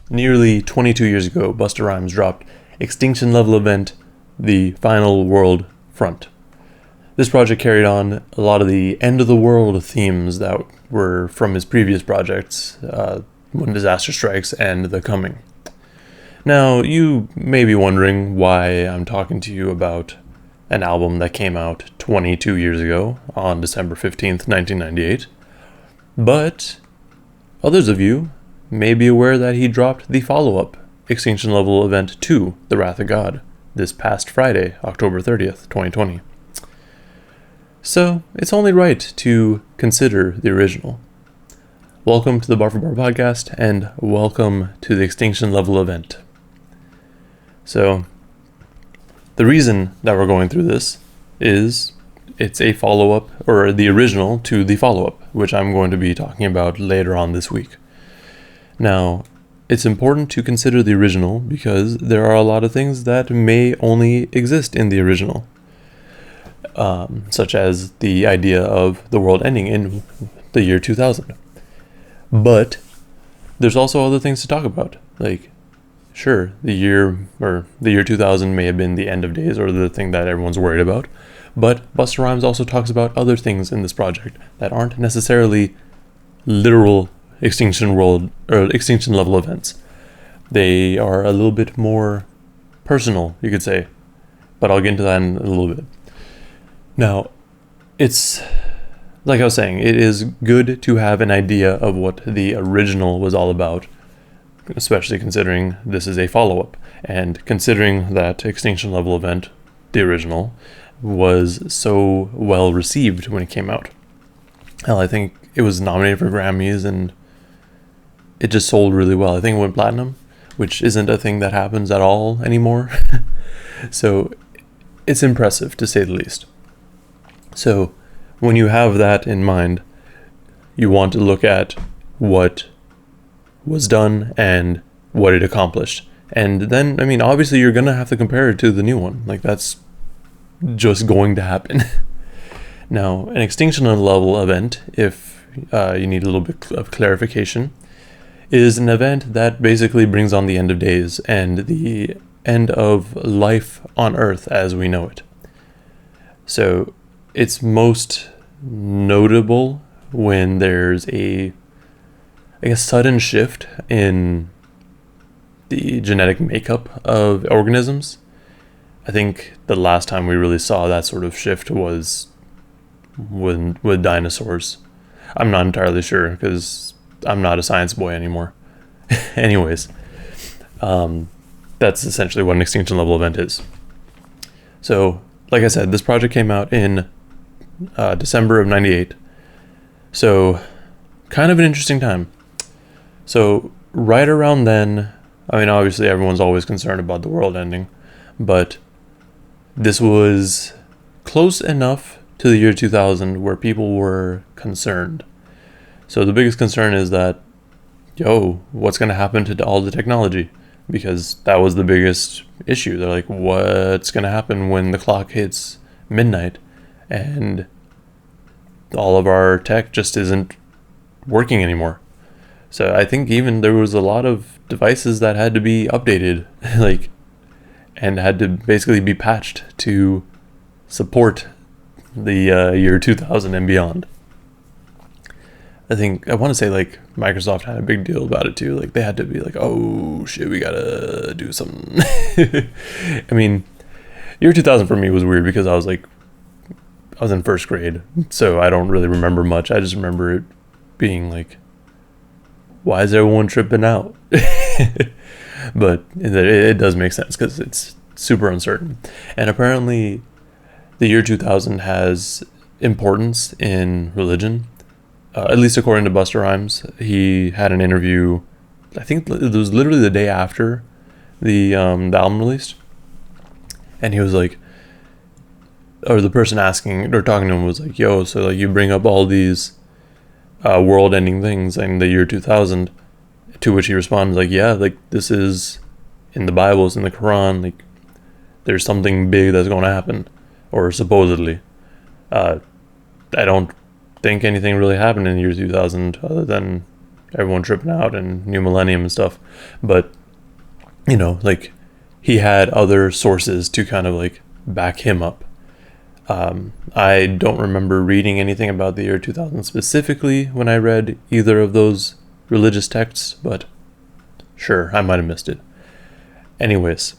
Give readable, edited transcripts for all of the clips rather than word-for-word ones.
Nearly 22 years ago, Busta Rhymes dropped Extinction Level Event, the final world front. This project carried on a lot of the end of the world themes that were from his previous projects, When Disaster Strikes and The Coming. Now, you may be wondering why I'm talking to you about an album that came out 22 years ago on December 15th, 1998. But others of you may be aware that he dropped the follow-up, Extinction Level Event 2, The Wrath of God, this past Friday, October 30th, 2020. So, it's only right to consider the original. Welcome to the Bar for Bar podcast, and welcome to the Extinction Level Event. So, the reason that we're going through this is it's a follow-up, or the original to the follow-up, which I'm going to be talking about later on this week. Now, it's important to consider the original because there are a lot of things that may only exist in the original, such as the idea of the world ending in the year 2000. But there's also other things to talk about, like, sure, the year 2000 may have been the end of days or the thing that everyone's worried about, but Busta Rhymes also talks about other things in this project that aren't necessarily literal extinction level events. They are a little bit more personal, you could say, but I'll get into that in a little bit. Now, it's like I was saying, it is good to have an idea of what the original was all about, especially considering this is a follow-up, and considering that Extinction Level Event, the original, was so well received when it came out. Hell, I think it was nominated for Grammys, and it just sold really well. I think it went platinum, which isn't a thing that happens at all anymore. So it's impressive, to say the least. So when you have that in mind, you want to look at what was done and what it accomplished. And then, I mean, obviously you're going to have to compare it to the new one. Like, that's just going to happen. Now, an Extinction Level Event, if you need a little bit of clarification, is an event that basically brings on the end of days and the end of life on Earth as we know it. So it's most notable when there's a sudden shift in the genetic makeup of organisms. I think the last time we really saw that sort of shift was with dinosaurs. I'm not entirely sure because I'm not a science boy anymore. Anyways, that's essentially what an Extinction Level Event is. So, like I said, this project came out in December of 98. So, kind of an interesting time. So, right around then, I mean, obviously everyone's always concerned about the world ending, but this was close enough to the year 2000 where people were concerned. So the biggest concern is that, what's going to happen to all the technology? Because that was the biggest issue. They're like, what's going to happen when the clock hits midnight and all of our tech just isn't working anymore? So I think even there was a lot of devices that had to be updated, and had to basically be patched to support the year 2000 and beyond. I want to say Microsoft had a big deal about it too. Like, they had to be like, oh shit, we gotta do something. I mean, year 2000 for me was weird because I was in first grade, so I don't really remember much. I just remember it being like, why is everyone tripping out? But it does make sense because it's super uncertain. And apparently the year 2000 has importance in religion, at least according to Busta Rhymes. He had an interview, I think it was literally the day after the album released, and he was like, or the person asking or talking to him was like, so you bring up all these world-ending things in the year 2000, to which he responded this is in the Bible, it's in the Quran, there's something big that's going to happen, or supposedly. I don't think anything really happened in the year 2000 other than everyone tripping out and New Millennium and stuff. But, you know, like, he had other sources to kind of like back him up. I don't remember reading anything about the year 2000 specifically when I read either of those religious texts, but sure, I might have missed it. Anyways,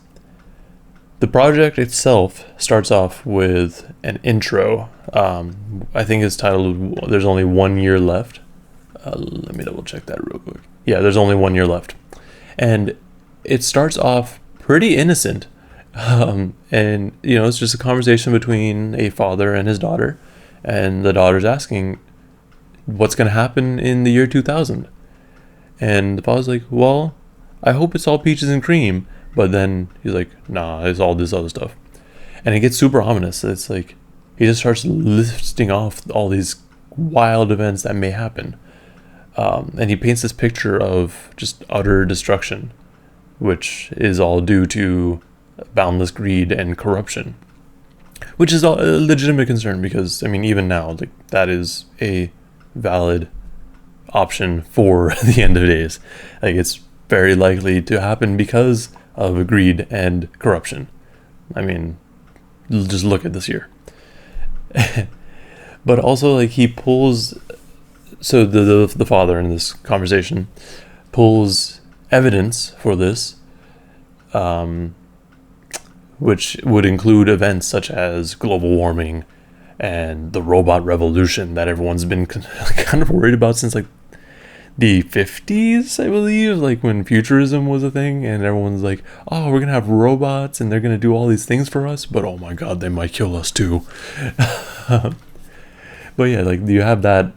the project itself starts off with an intro. I think it's titled "There's Only 1 Year Left." Let me double check that real quick. Yeah, there's only 1 year left, and it starts off pretty innocent. And you know, it's just a conversation between a father and his daughter, and the daughter's asking, "What's going to happen in the year 2000?" And the father's like, "Well, I hope it's all peaches and cream." But then he's like, "Nah, it's all this other stuff." And it gets super ominous. It's like he just starts listing off all these wild events that may happen. And he paints this picture of just utter destruction, which is all due to boundless greed and corruption, which is a legitimate concern because, I mean, even now, like, that is a valid option for the end of days. Like, it's very likely to happen because of greed and corruption. I mean, just look at this year. But also, like, he pulls, so the father in this conversation pulls evidence for this, which would include events such as global warming and the robot revolution that everyone's been kind of worried about since like the 50s, I believe, like when futurism was a thing, and everyone's like, oh, we're gonna have robots and they're gonna do all these things for us, but oh my god, they might kill us too. But yeah, like you have that,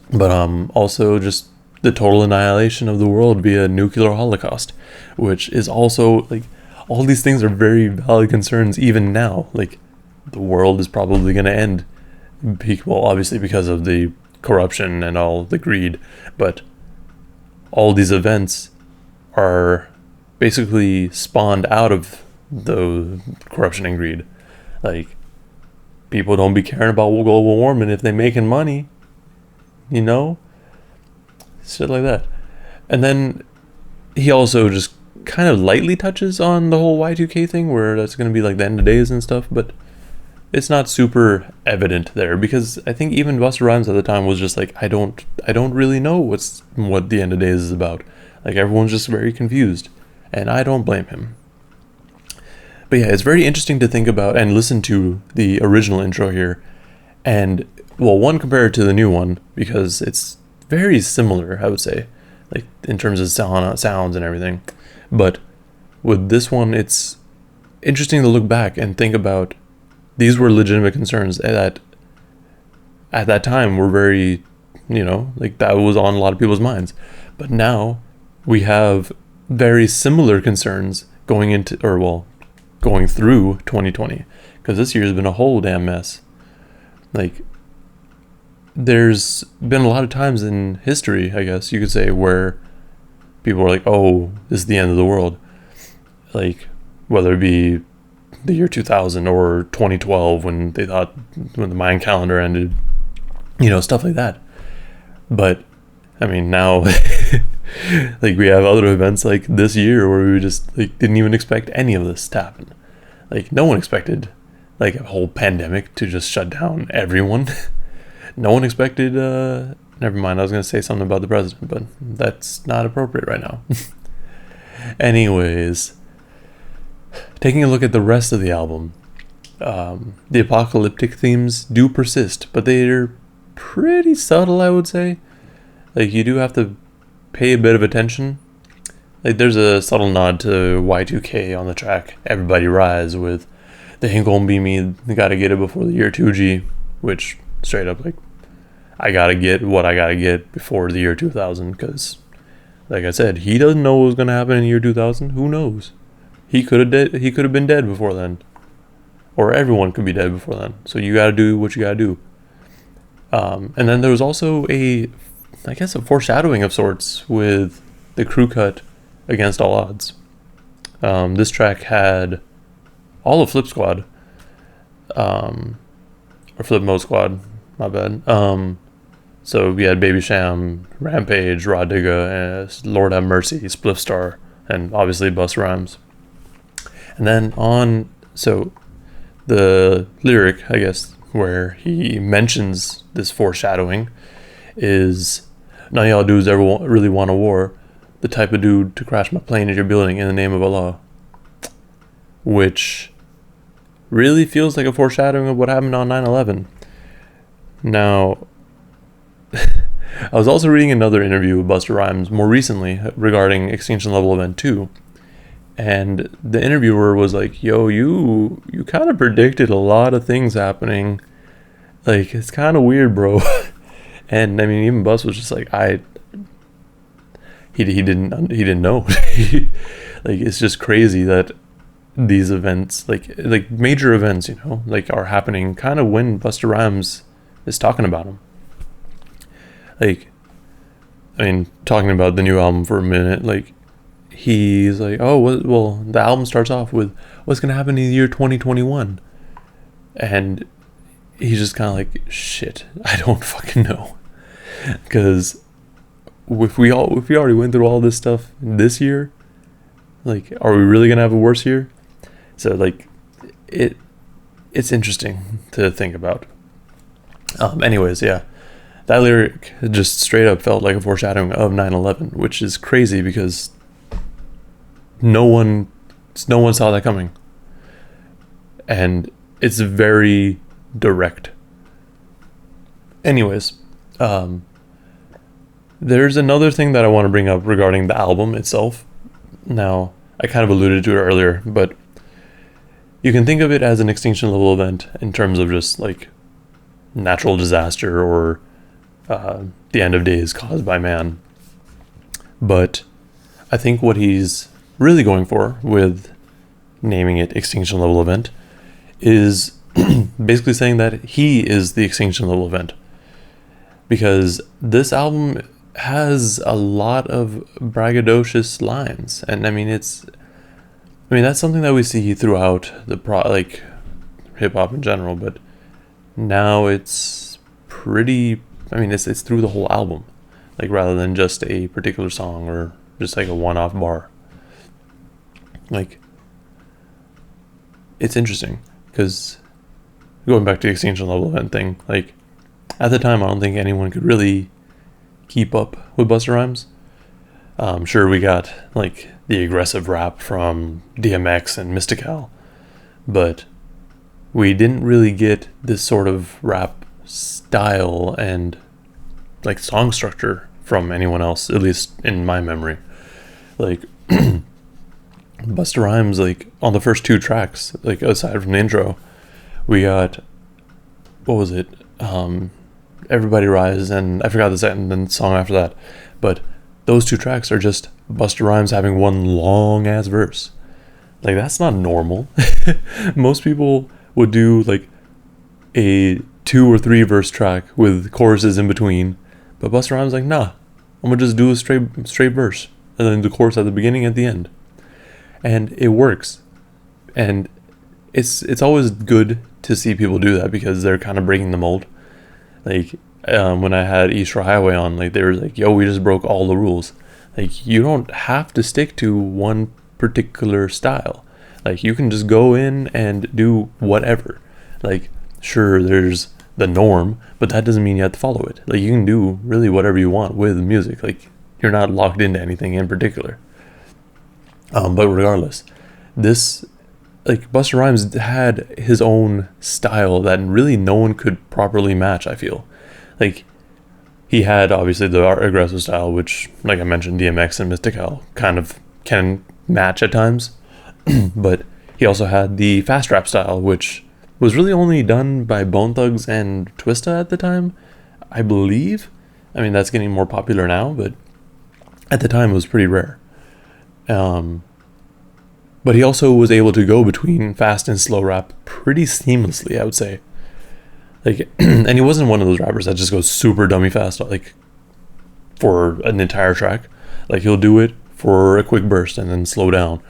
but also just the total annihilation of the world via nuclear holocaust, which is also like, all these things are very valid concerns even now. Like, the world is probably going to end, well, obviously because of the corruption and all the greed, but all these events are basically spawned out of the corruption and greed. Like, people don't be caring about global warming if they're making money, you know? Shit like that. And then he also just kind of lightly touches on the whole Y2K thing, where that's going to be like the end of days and stuff, but it's not super evident there, because I think even Busta Rhymes at the time was just like, I don't really know what the end of days is about. Like, everyone's just very confused, and I don't blame him. But yeah, it's very interesting to think about and listen to the original intro here, and, well, one, compare it to the new one, because it's very similar, I would say, like in terms of sounds and everything. But with this one, it's interesting to look back and think about, these were legitimate concerns that at that time were very, you know, like that was on a lot of people's minds. But now we have very similar concerns going through 2020, because this year's been a whole damn mess. Like, there's been a lot of times in history, I guess you could say, where people were like, oh, this is the end of the world. Like, whether it be the year 2000 or 2012 when the Mayan calendar ended, you know, stuff like that. But, I mean, now, like, we have other events like this year where we just, like, didn't even expect any of this to happen. Like, no one expected, like, a whole pandemic to just shut down everyone. No one expected, never mind, I was going to say something about the president, but that's not appropriate right now. Anyways, taking a look at the rest of the album, the apocalyptic themes do persist, but they're pretty subtle, I would say. Like, you do have to pay a bit of attention. Like, there's a subtle nod to Y2K on the track Everybody Rise with "They Ain't Gonna Be Me, They Gotta Get It Before the Year 2G," which, straight up, like, I gotta get what I gotta get before the year 2000, because, like I said, he doesn't know what was gonna happen in the year 2000. Who knows? He could have been dead before then, or everyone could be dead before then. So you gotta do what you gotta do. And then there was also a foreshadowing of sorts with the crew cut Against All Odds. This track had all of Flip Squad, or Flip Mode Squad, my bad. So we had Baby Sham, Rampage, Raw Digga, Lord Have Mercy, Spliff Star, and obviously Busta Rhymes. And then so the lyric, I guess, where he mentions this foreshadowing is, none of y'all dudes ever really want a war. The type of dude to crash my plane at your building in the name of Allah. Which really feels like a foreshadowing of what happened on 9/11. Now, I was also reading another interview with Busta Rhymes more recently regarding Extinction Level Event 2. And the interviewer was like, yo, you kind of predicted a lot of things happening. Like, it's kind of weird, bro. And I mean, even Bus was just like, he didn't know. Like, it's just crazy that these events, like major events, like, are happening kind of when Busta Rhymes is talking about them. Like, I mean, talking about the new album for a minute, like, he's like, oh, well, the album starts off with what's going to happen in the year 2021. And he's just kind of like, shit, I don't fucking know. Because if we already went through all this stuff this year, like, are we really going to have a worse year? So, like, it's interesting to think about. Anyways, yeah. That lyric just straight up felt like a foreshadowing of 9/11, which is crazy because no one saw that coming. And it's very direct. Anyways, there's another thing that I want to bring up regarding the album itself. Now, I kind of alluded to it earlier, but you can think of it as an extinction level event in terms of just like natural disaster or the end of days caused by man. But I think what he's really going for with naming it Extinction Level Event is basically saying that he is the extinction level event. Because this album has a lot of braggadocious lines. And I mean, that's something that we see throughout like hip hop in general, but now it's pretty, it's through the whole album, like, rather than just a particular song or just like a one-off bar. Like, it's interesting because going back to the Extinction Level Event thing, like, at the time I don't think anyone could really keep up with Busta Rhymes. Sure, we got like the aggressive rap from DMX and Mystical, but we didn't really get this sort of rap style and like song structure from anyone else, at least in my memory. Like, Busta Rhymes, like, on the first two tracks, like, aside from the intro, we got, what was it? Everybody Rise, and I forgot the second song after that. But those two tracks are just Busta Rhymes having one long ass verse. Like, that's not normal. Most people would do like a 2 or 3 verse track with choruses in between, but Busta Rhymes like, nah, I'm gonna just do a straight verse and then the chorus at the beginning, at the end, and it works. And it's always good to see people do that because they're kind of breaking the mold. Like, when I had East Shore Highway on, like, they were like, yo, we just broke all the rules. Like, you don't have to stick to one particular style. Like, you can just go in and do whatever. Like, sure, there's the norm, but that doesn't mean you have to follow it. Like, you can do really whatever you want with music. Like, you're not locked into anything in particular. But regardless, this, like, Busta Rhymes had his own style that really no one could properly match, I feel. Like, he had, obviously, the aggressive style, which, like I mentioned, DMX and Mystical kind of can match at times. But he also had the fast rap style, which was really only done by Bone Thugs and Twista at the time, I believe. I mean, that's getting more popular now, but at the time it was pretty rare. But he also was able to go between fast and slow rap pretty seamlessly, I would say. Like, and he wasn't one of those rappers that just goes super dummy fast, like, for an entire track. Like, he'll do it for a quick burst and then slow down.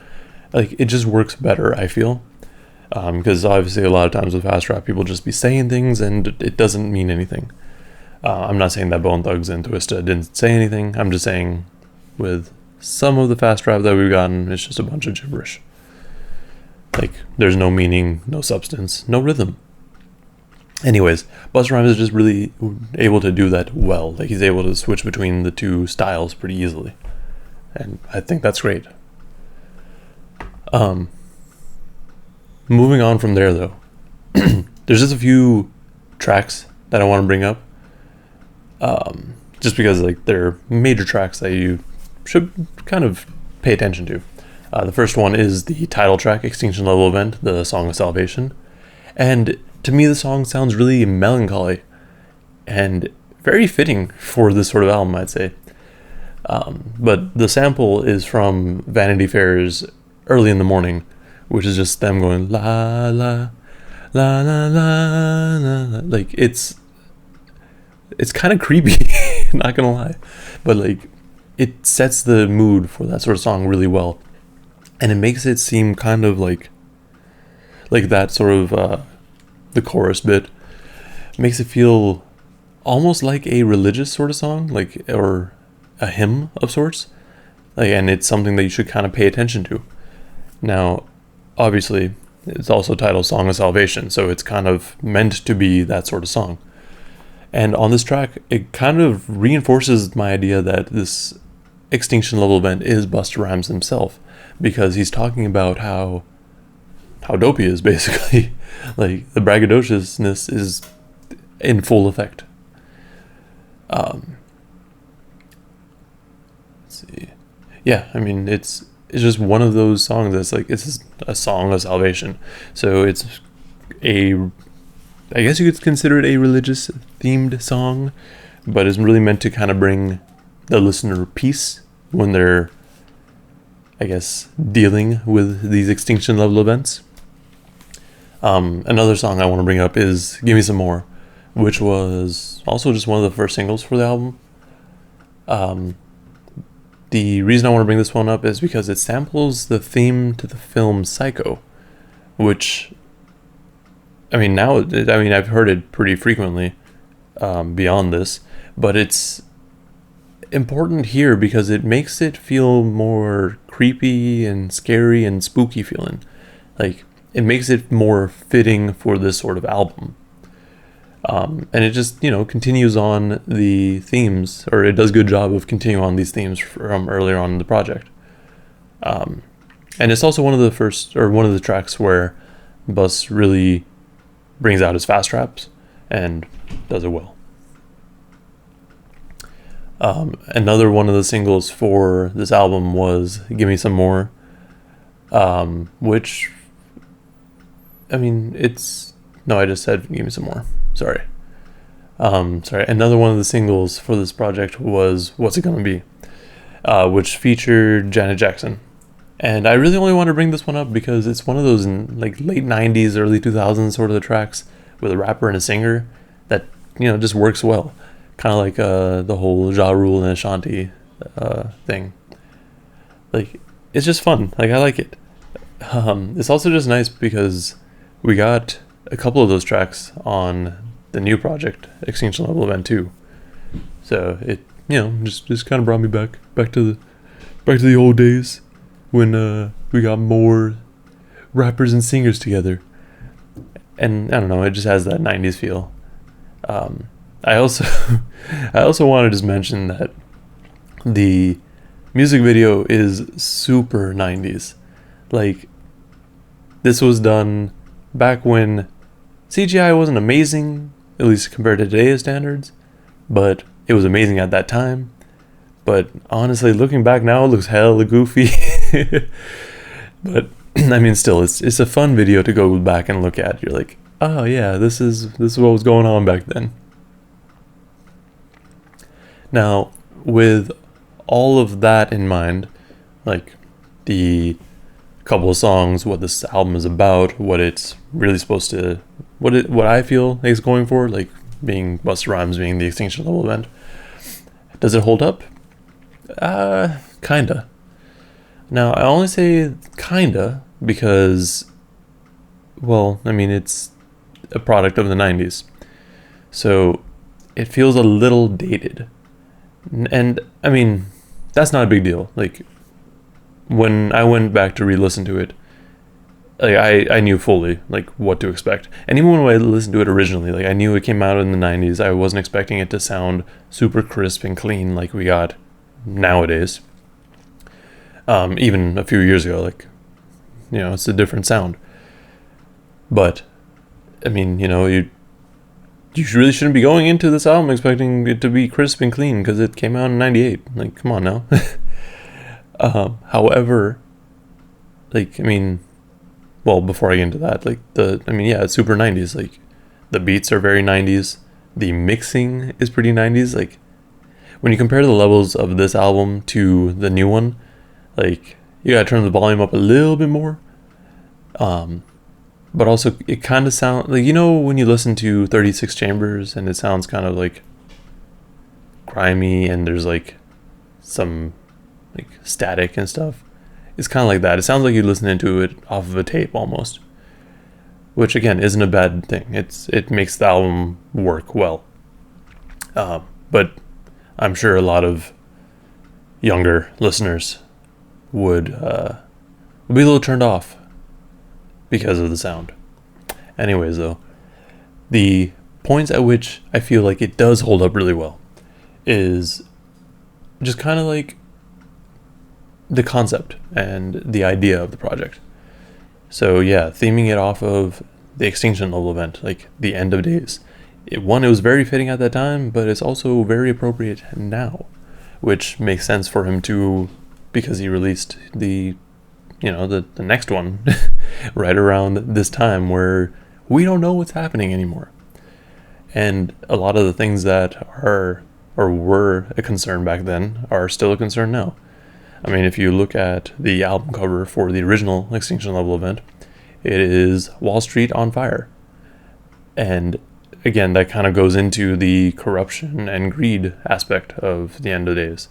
Like, it just works better, I feel. Because obviously a lot of times with fast rap, people just be saying things and it doesn't mean anything. I'm not saying that Bone Thugs and Twista didn't say anything. I'm just saying with some of the fast rap that we've gotten, it's just a bunch of gibberish. Like, there's no meaning, no substance, no rhythm. Anyways, Busta Rhymes is just really able to do that well. Like, he's able to switch between the two styles pretty easily. And I think that's great. Moving on from there, though, there's just a few tracks that I want to bring up. Just because, like, they're major tracks that you should kind of pay attention to. The first one is the title track, Extinction Level Event, the Song of Salvation. And to me, the song sounds really melancholy and very fitting for this sort of album, I'd say. But the sample is from Vanity Fair's Early in the Morning, which is just them going la la la la la la. Like, it's kind of creepy, not gonna lie, but like, it sets the mood for that sort of song really well, and it makes it seem kind of like that sort of the chorus bit makes it feel almost like a religious sort of song, like, or a hymn of sorts, like, and it's something that you should kind of pay attention to. Now, obviously, it's also titled Song of Salvation, so it's kind of meant to be that sort of song. And on this track, it kind of reinforces my idea that this Extinction Level Event is Busta Rhymes himself, because he's talking about how dope he is, basically. Like, the braggadociousness is in full effect. Let's see. Yeah, I mean, it's just one of those songs that's like, it's a song of salvation. So it's I guess you could consider it a religious themed song, but it's really meant to kind of bring the listener peace when they're, I guess, dealing with these extinction level events. Another song I want to bring up is Give Me Some More, which was also just one of the first singles for the album. The reason I want to bring this one up is because it samples the theme to the film Psycho, which, I mean, I've heard it pretty frequently beyond this, but it's important here because it makes it feel more creepy and scary and spooky feeling. Like, it makes it more fitting for this sort of album. And it just, continues on the themes, or it does a good job of continuing on these themes from earlier on in the project. And it's also one of the tracks where Bus really brings out his fast raps and does it well. Another one of the singles for this album was Give Me Some More, which, I mean, I just said Give Me Some More. Sorry. Another one of the singles for this project was What's It Gonna Be, which featured Janet Jackson. And I really only want to bring this one up because it's one of those like late 90s, early 2000s sort of the tracks with a rapper and a singer that, just works well. Kind of like the whole Ja Rule and Ashanti thing. Like, it's just fun. Like, I like it. It's also just nice because we got a couple of those tracks on the new project, Extinction Level Event 2. So it, just kind of brought me back to the old days when we got more rappers and singers together. And I don't know, it just has that 90s feel. I also want to just mention that the music video is super 90s. Like, this was done back when CGI wasn't amazing, at least compared to today's standards, but it was amazing at that time. But honestly, looking back now, it looks hella goofy. But I mean, still, it's a fun video to go back and look at. You're like, oh yeah, this is what was going on back then. Now, with all of that in mind, like the couple of songs, what this album is about, what it's really supposed to, what I feel it's going for, like being Busta Rhymes being the Extinction Level Event, does it hold up? Kinda. Now, I only say kinda because, well, I mean, it's a product of the 90s. So it feels a little dated. And I mean, that's not a big deal. Like, when I went back to re-listen to it, like I knew fully like what to expect. And even when I listened to it originally, like I knew it came out in the 90s. I wasn't expecting it to sound super crisp and clean like we got nowadays. Even a few years ago, like, you know, it's a different sound. But I mean, you know, you really shouldn't be going into this album expecting it to be crisp and clean because it came out in 98. Like, come on now. However, like, I mean, well, before I get into that, like, yeah, it's super 90s. Like, the beats are very 90s. The mixing is pretty 90s. Like, when you compare the levels of this album to the new one, like, you gotta turn the volume up a little bit more. But also, it kind of sounds like, you know, when you listen to 36 Chambers and it sounds kind of like grimy and there's like some like static and stuff. It's kind of like that. It sounds like you're listening to it off of a tape almost, which again isn't a bad thing. It makes the album work well. But I'm sure a lot of younger listeners would be a little turned off because of the sound. Anyways, though, the points at which I feel like it does hold up really well is just kind of like the concept and the idea of the project. So yeah, theming it off of the Extinction Level Event, like the end of days. It was very fitting at that time, but it's also very appropriate now, which makes sense for him to, because he released the next one right around this time where we don't know what's happening anymore. And a lot of the things that are or were a concern back then are still a concern now. I mean, if you look at the album cover for the original Extinction Level Event, it is Wall Street on fire. And again, that kind of goes into the corruption and greed aspect of the end of days,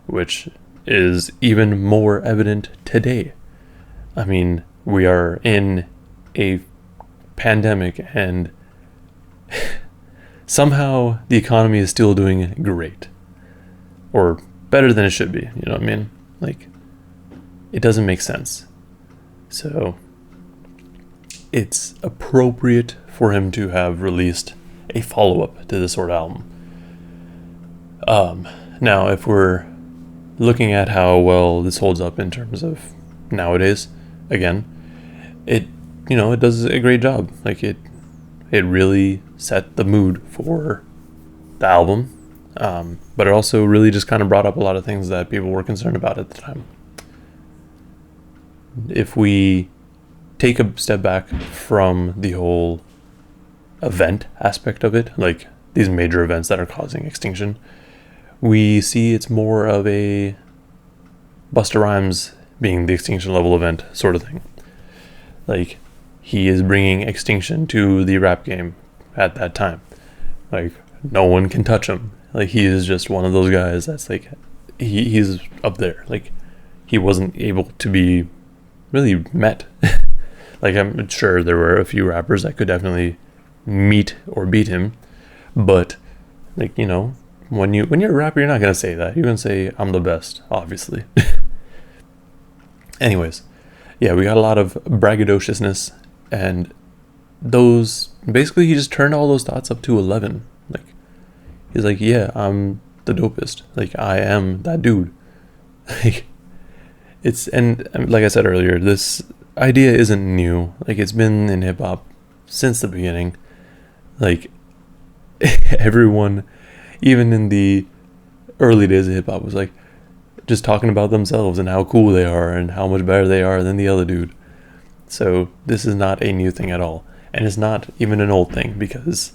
which is even more evident today. I mean, we are in a pandemic and somehow the economy is still doing great, or better than it should be. You know what I mean? Like, it doesn't make sense. So it's appropriate for him to have released a follow-up to this sort of album. Now, if we're looking at how well this holds up in terms of nowadays, again, it does a great job. Like, it really set the mood for the album, but it also really just kind of brought up a lot of things that people were concerned about at the time. If we take a step back from the whole event aspect of it, like these major events that are causing extinction, we see it's more of a Busta Rhymes being the Extinction Level Event sort of thing. Like, he is bringing extinction to the rap game at that time. Like, no one can touch him. Like, he is just one of those guys that's like, he's up there. Like, he wasn't able to be really met. Like, I'm sure there were a few rappers that could definitely meet or beat him, but like, you know, when you're a rapper, you're not gonna say that. You're gonna say, I'm the best, obviously. Anyways, yeah, we got a lot of braggadociousness, and those, basically he just turned all those thoughts up to 11. Like, he's like, yeah, I'm the dopest. Like, I am that dude. Like, and like I said earlier, this idea isn't new. Like, it's been in hip hop since the beginning. Like, everyone, even in the early days of hip hop, was like just talking about themselves and how cool they are and how much better they are than the other dude. So this is not a new thing at all, and it's not even an old thing because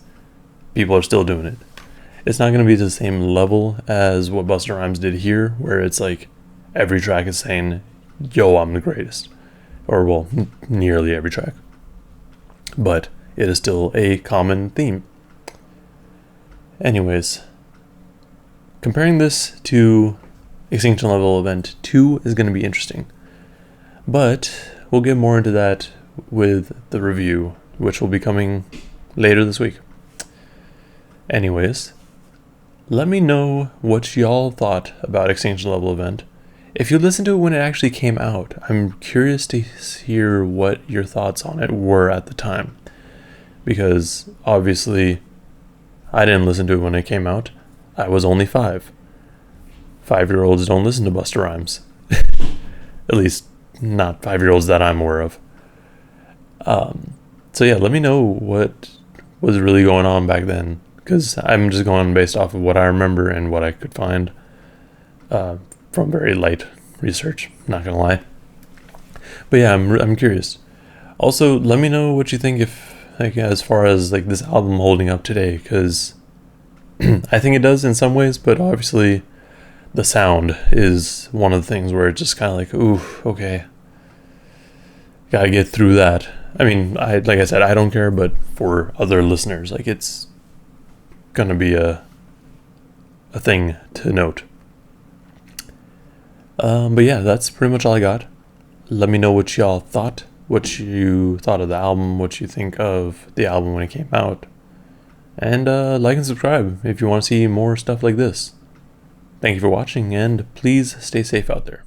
people are still doing it. It's not going to be the same level as what Busta Rhymes did here, where it's like every track is saying, yo, I'm the greatest. Or, well, nearly every track. But it is still a common theme. Anyways, comparing this to Extinction Level Event 2 is going to be interesting. But we'll get more into that with the review, which will be coming later this week. Anyways, let me know what y'all thought about Extinction Level Event. If you listened to it when it actually came out, I'm curious to hear what your thoughts on it were at the time. Because obviously, I didn't listen to it when it came out. I was only 5. 5-year-olds don't listen to Busta Rhymes. At least, not 5-year-olds that I'm aware of. So yeah, let me know what was really going on back then. Because I'm just going based off of what I remember and what I could find from very light research, not gonna lie. But yeah, I'm curious. Also, let me know what you think as far as like this album holding up today, because I think it does in some ways, but obviously the sound is one of the things where it's just kind of like, ooh, okay, gotta get through that. I mean, like I said, I don't care, but for other listeners, like it's gonna be a thing to note. But yeah, that's pretty much all I got. Let me know what y'all thought, what you thought of the album, what you think of the album when it came out. And like and subscribe if you want to see more stuff like this. Thank you for watching, and please stay safe out there.